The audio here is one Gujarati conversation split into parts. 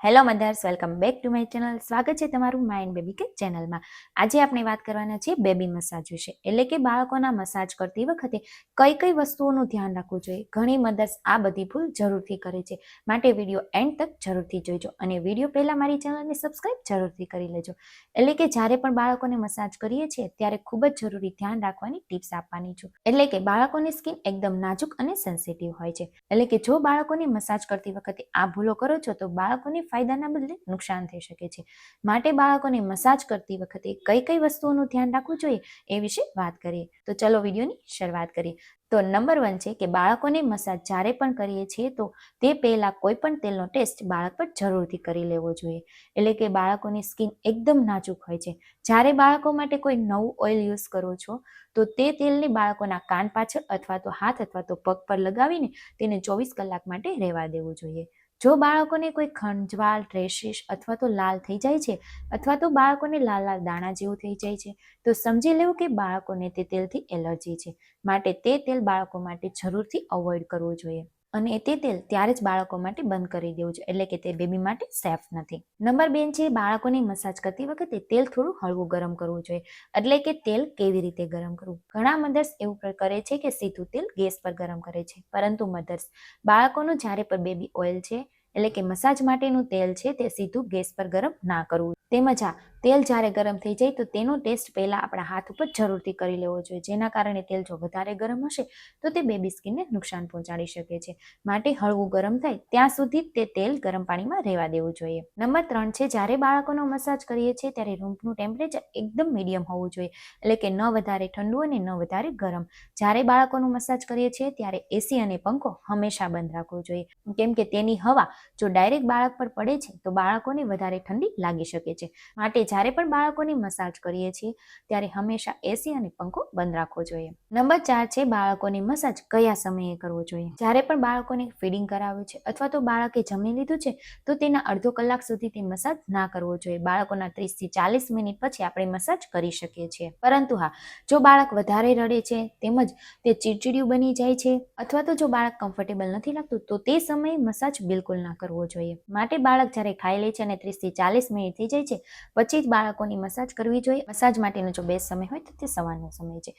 Hello mothers, welcome back to my channel. સ્વાગત છે તમારું માઇન્ડ બેબી કે ચેનલમાં. આજે આપણે વાત કરવાના છીએ બેબી મસાજ વિશે, એટલે કે બાળકોના મસાજ કરતી વખતે કઈ કઈ વસ્તુઓનું ધ્યાન રાખવું જોઈએ. ઘણી મધર્સ આ બધી ભૂલ જરૂરથી કરે છે, માટે વિડીયો એન્ડ તક જરૂરથી જોઈજો અને વિડીયો પહેલાં મારી ચેનલને સબસ્ક્રાઈબ જરૂરથી કરી લેજો. એટલે કે જ્યારે પણ બાળકોને મસાજ કરીએ છીએ ત્યારે ખૂબ જ જરૂરી ધ્યાન રાખવાની ટિપ્સ આપવાની છું. એટલે કે બાળકોની સ્કિન એકદમ નાજુક અને સેન્સિટિવ હોય છે, એટલે કે જો બાળકોને મસાજ કરતી વખતે આ ભૂલો કરો છો તો બાળકોને ફાયદાના બદલે નુકસાન થઈ શકે છે. માટે બાળકોને મસાજ કરતી વખતે કઈ કઈ વસ્તુઓનું ધ્યાન રાખવું જોઈએ એ વિશે વાત કરીએ. તો ચલો વિડીયોની શરૂઆત કરીએ. તો નંબર 1 છે કે બાળકોને મસાજ જ્યારે પણ કરીએ છીએ તો તે પહેલાં કોઈ પણ તેલનો ટેસ્ટ બાળક પર જરૂરથી કરી લેવો જોઈએ. એટલે કે બાળકોની સ્કિન એકદમ નાજુક હોય છે. જ્યારે બાળકો માટે કોઈ નવું ઓઇલ યુઝ કરો છો તો તે તેલને બાળકોના કાન પાછળ અથવા તો હાથ અથવા તો પગ પર લગાવીને તેને 24 કલાક માટે રહેવા દેવું જોઈએ. જો બાળકોને કોઈ ખંજવાળ, રેશિશ અથવા તો લાલ થઈ જાય છે અથવા તો બાળકોને લાલ લાલ દાણા જેવું થઈ જાય છે તો સમજી લેવું કે બાળકોને તે તેલથી એલર્જી છે. માટે તે તેલ બાળકો માટે જરૂરથી અવોઇડ કરવું જોઈએ અને તે તેલ ત્યારે જ બાળકો માટે બંધ કરી દેવું જોઈએ, એટલે કે તે બેબી માટે સેફ નથી. નંબર 2 છે બાળકોને મસાજ કરતી વખતે તેલ થોડું હળવું ગરમ કરવું જોઈએ. એટલે કે તેલ કેવી રીતે ગરમ કરવું? ઘણા મધર્સ એવું કરે છે કે સીધું તેલ ગેસ પર ગરમ કરે છે, પરંતુ મધર્સ બાળકોનું જ્યારે પણ બેબી ઓઇલ છે એટલે કે મસાજ માટેનું તેલ છે તે સીધું ગેસ પર ગરમ ના કરવું. તેમજ તેલ જ્યારે ગરમ થઈ જાય તો તેનો ટેસ્ટ પહેલાં આપણા હાથ ઉપર જરૂરથી કરી લેવો જોઈએ, જેના કારણે તેલ જો વધારે ગરમ હશે તો તે બેબી સ્કિનને નુકસાન પહોંચાડી શકે છે. માટે હળવું ગરમ થાય ત્યાં સુધી તે તેલ ગરમ પાણીમાં રહેવા દેવું જોઈએ. નંબર 3 છે જ્યારે બાળકોનો મસાજ કરીએ છીએ ત્યારે રૂમનું ટેમ્પરેચર એકદમ મીડિયમ હોવું જોઈએ, એટલે કે ન વધારે ઠંડુ અને ન વધારે ગરમ. જ્યારે બાળકોનું મસાજ કરીએ છીએ ત્યારે એસી અને પંખો હંમેશા બંધ રાખવો જોઈએ, કેમ કે તેની હવા જો ડાયરેક્ટ બાળક પર પડે છે તો બાળકોને વધારે ઠંડી લાગી શકે છે. માટે જ્યારે પણ બાળકોની મસાજ કરીએ છીએ ત્યારે હંમેશા એસી અને પંખો બંધ રાખવો જોઈએ. નંબર 4 છે બાળકોની મસાજ કયા સમયે કરવો જોઈએ. જ્યારે પણ બાળકોને ફીડિંગ કરાવ્યું છે અથવા તો બાળકે જમી લીધું છે તો તેના અડધો કલાક સુધી તે મસાજ ના કરવો જોઈએ. બાળકોના 30 થી 40 મિનિટ પછી આપણે મસાજ કરી શકીએ છીએ. પરંતુ હા, જો બાળક વધારે રડે છે તેમજ તે ચીડચીડિયું બની જાય છે અથવા તો જો બાળક કમ્ફર્ટેબલ નથી લાગતું તો તે સમયે મસાજ બિલકુલ ના કરવો જોઈએ. માટે બાળક જ્યારે ખાઈ લે છે અને 30 થી 40 મિનિટ થઈ જાય છે પછી જ બાળકોની મસાજ કરવી જોઈએ. મસાજ માટેનો જો બેસ્ટ સમય હોય તો તે સવારનો સમય છે.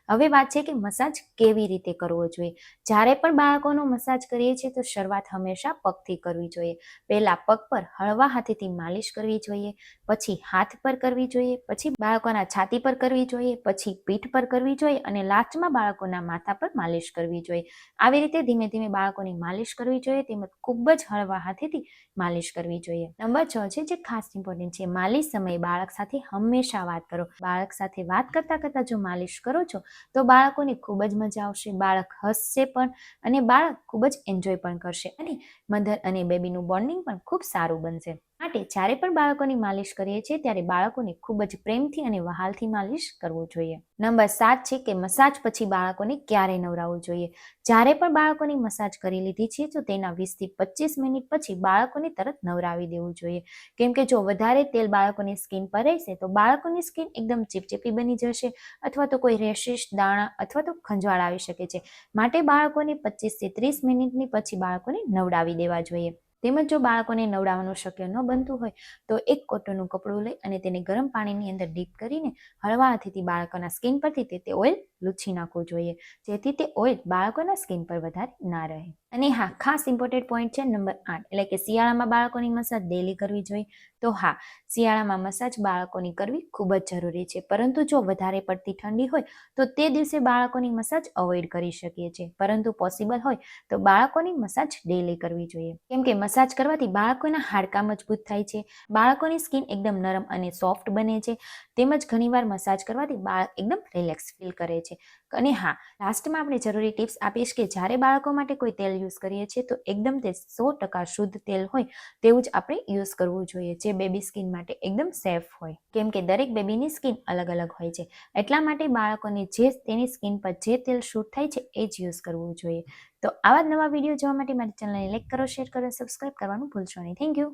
હવે વાત છે કે મસાજ કેવી રીતે કરવો જોઈએ. જ્યારે પણ બાળકોનો મસાજ કરીએ છીએ તો શરૂઆત હંમેશા પગથી કરવી જોઈએ. પહેલા પગ પર હળવા હાથેથી માલિશ કરવી જોઈએ, પછી હાથ પર કરવી જોઈએ, પછી બાળકોના છાતી પર કરવી જોઈએ, પછી પીઠ પર કરવી જોઈએ અને લાસ્ટમાં બાળકોના માથા પર માલિશ કરવી જોઈએ. આવી રીતે ધીમે ધીમે બાળકોની માલિશ કરવી જોઈએ, તેમજ ખૂબ જ હળવા હાથેથી માલિશ કરવી જોઈએ. નંબર 6 છે જે ખાસ ઇમ્પોર્ટન્ટ છે, માલિશ સમયે બાળક સાથે હંમેશા વાત કરો. બાળક સાથે વાત કરતા કરતા જો માલિશ કરો છો તો બાળકોને ખૂબ જ મજા આવશે, બાળક હસશે પણ અને બાળક ખૂબ જ એન્જોય પણ કરશે અને મધર અને બેબીનું બોન્ડિંગ પણ ખૂબ સારું બનશે. માટે જ્યારે પણ બાળકોની માલિશ કરીએ છીએ ત્યારે બાળકોને ખૂબ જ પ્રેમથી અને વહાલથી માલિશ કરવું જોઈએ. નંબર 7 છે કે મસાજ પછી બાળકોને ક્યારે નવરાવવું જોઈએ. જ્યારે પણ બાળકોની મસાજ કરી લીધી છે તો તેના 20 થી 25 મિનિટ પછી બાળકોને તરત નવરાવી દેવું જોઈએ, કેમ કે જો વધારે તેલ બાળકોની સ્કિન પર રહેશે તો બાળકોની સ્કિન એકદમ ચીપચીપી બની જશે અથવા તો કોઈ રેશિશ, દાણા અથવા તો ખંજવાળ આવી શકે છે. માટે બાળકોને 25 થી 30 મિનિટની પછી બાળકોને નવડાવી દેવા જોઈએ. તેમજ જો બાળકોને નવડાવવાનું શક્ય ન બનતું હોય તો એક કોટનનું કપડું લઈ અને તેને ગરમ પાણીની અંદર ડીપ કરીને હળવા હાથેથી બાળકોના સ્કિન પરથી તે ઓઇલ લૂછી નાખવું જોઈએ, જેથી તે ઓઇલ બાળકોના સ્કિન પર વધારે ના રહે. અને હા, ખાસ ઇમ્પોર્ટન્ટ પોઈન્ટ છે નંબર 8, એટલે કે શિયાળામાં બાળકોની મસાજ ડેલી કરવી જોઈએ. તો હા, શિયાળામાં મસાજ બાળકોની કરવી ખૂબ જ જરૂરી છે, પરંતુ જો વધારે પડતી ઠંડી હોય તો તે દિવસે બાળકોની મસાજ અવોઇડ કરી શકીએ છીએ. પરંતુ પોસિબલ હોય તો બાળકોની મસાજ ડેલી કરવી જોઈએ, કેમ કે મસાજ કરવાથી બાળકોના હાડકાં મજબૂત થાય છે, બાળકોની સ્કિન એકદમ નરમ અને સોફ્ટ બને છે, તેમજ ઘણીવાર મસાજ કરવાથી બાળક એકદમ રિલેક્સ ફીલ કરે છે. અને હા, લાસ્ટમાં આપણે જરૂરી ટિપ્સ આપીશ કે જ્યારે બાળકો માટે કોઈ તેલ યુઝ કરીએ છીએ તો એકદમ તે 100% શુદ્ધ તેલ હોય તેવું જ આપણે યુઝ કરવું જોઈએ, જે બેબી સ્કિન માટે એકદમ સેફ હોય, કેમ કે દરેક બેબીની સ્કિન અલગ અલગ હોય છે. એટલા માટે બાળકોને જે તેની સ્કિન પર જે તેલ શૂટ થાય છે એ જ યુઝ કરવું જોઈએ. તો આવા જ નવા વિડીયો જોવા માટે મારી ચેનલને લાઈક કરો, શેર કરો, સબસ્ક્રાઈબ કરવાનું ભૂલશો નહીં. Thank you.